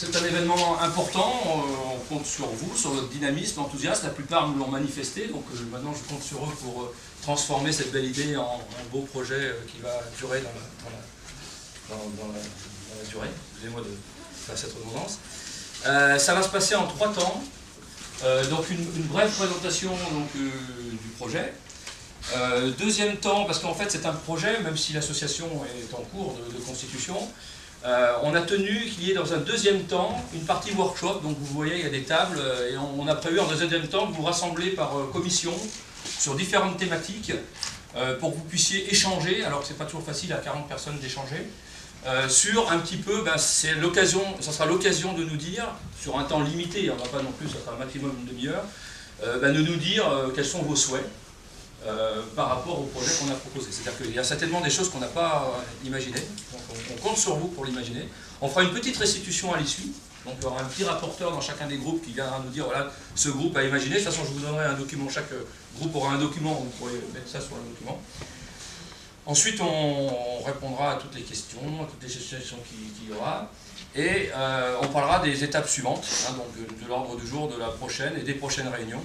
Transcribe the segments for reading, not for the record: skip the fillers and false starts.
c'est un événement important, on compte sur vous, sur votre dynamisme, enthousiasme, la plupart nous l'ont manifesté, donc maintenant je compte sur eux pour transformer cette belle idée en un beau projet qui va durer dans la durée, excusez-moi de faire cette redondance. Ça va se passer en 3 temps, donc une brève présentation donc, du projet. Deuxième temps, parce qu'en fait c'est un projet, même si l'association est en cours de constitution, on a tenu qu'il y ait dans un deuxième temps une partie workshop, donc vous voyez il y a des tables, et on a prévu en deuxième temps de vous rassembler par commission sur différentes thématiques pour que vous puissiez échanger, alors que c'est pas toujours facile à 40 personnes d'échanger, sur un petit peu, c'est l'occasion, ça sera l'occasion de nous dire, sur un temps limité, on ne va pas non plus, ça sera un maximum une demi-heure, de nous dire quels sont vos souhaits. Par rapport au projet qu'on a proposé. C'est-à-dire qu'il y a certainement des choses qu'on n'a pas imaginées, donc on compte sur vous pour l'imaginer. On fera une petite restitution à l'issue, donc il y aura un petit rapporteur dans chacun des groupes qui viendra nous dire voilà, ce groupe a imaginé. De toute façon, je vous donnerai un document, chaque groupe aura un document, vous pourrez mettre ça sur le document. Ensuite, on répondra à toutes les questions, à toutes les situations qu'il y aura, et on parlera des étapes suivantes, hein, donc de l'ordre du jour de la prochaine et des prochaines réunions.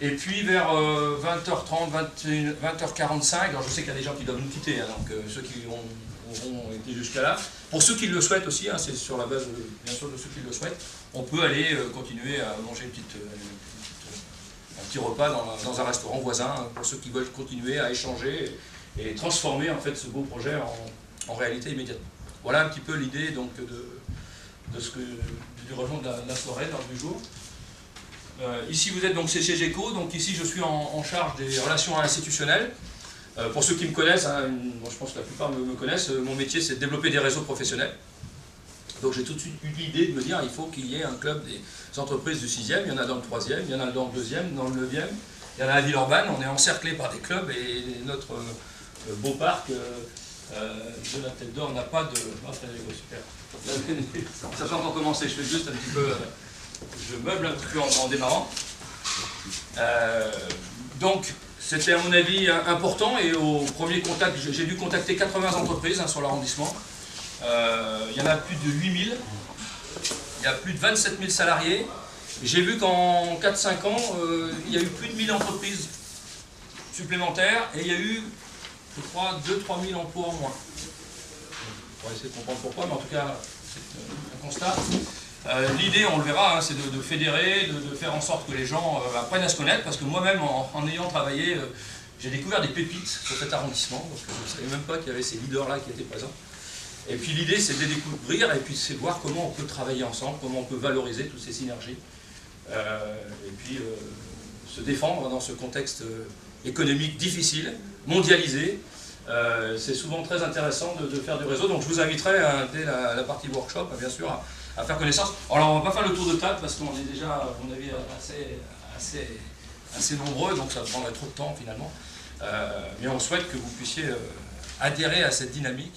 Et puis vers 20h30, 20h45, alors je sais qu'il y a des gens qui doivent nous quitter, hein, donc ceux qui auront été jusqu'à là. Pour ceux qui le souhaitent aussi, hein, c'est sur la base bien sûr de ceux qui le souhaitent, on peut aller continuer à manger un petit repas dans un restaurant voisin, hein, pour ceux qui veulent continuer à échanger et transformer en fait ce beau projet en réalité immédiate. Voilà un petit peu l'idée donc du rejoint de la soirée, lors du jour. Ici vous êtes donc chez GECO, donc ici je suis en charge des relations institutionnelles. Pour ceux qui me connaissent, hein, bon, je pense que la plupart me connaissent, mon métier c'est de développer des réseaux professionnels. Donc j'ai tout de suite eu l'idée de me dire il faut qu'il y ait un club des entreprises du 6e, il y en a dans le 3e, il y en a dans le 2e, dans le 9e, il y en a à Villeurbanne, on est encerclé par des clubs et notre beau parc de la Tête d'Or n'a pas de... Oh, super. Ça fait encore commencer, je fais juste un petit peu... Je meuble un petit peu en démarrant. Donc, c'était à mon avis important et au premier contact, j'ai dû contacter 80 entreprises hein, sur l'arrondissement. Il y en a plus de 8000, il y a plus de 27 000 salariés. J'ai vu qu'en 4-5 ans, il y a eu plus de 1000 entreprises supplémentaires et il y a eu, je crois, 2-3 000 emplois en moins. On va essayer de comprendre pourquoi, mais en tout cas, c'est un constat. L'idée, on le verra, hein, c'est de fédérer, de faire en sorte que les gens apprennent à se connaître, parce que moi-même, en ayant travaillé, j'ai découvert des pépites sur cet arrondissement, donc je ne savais même pas qu'il y avait ces leaders-là qui étaient présents. Et puis l'idée, c'est de les découvrir, et puis c'est de voir comment on peut travailler ensemble, comment on peut valoriser toutes ces synergies, et puis se défendre dans ce contexte économique difficile, mondialisé. C'est souvent très intéressant de faire du réseau, donc je vous inviterai, dès la partie workshop, bien sûr, à faire connaissance. Alors on ne va pas faire le tour de table parce qu'on est déjà, à mon avis, assez nombreux, donc ça prendrait trop de temps finalement. Mais on souhaite que vous puissiez adhérer à cette dynamique.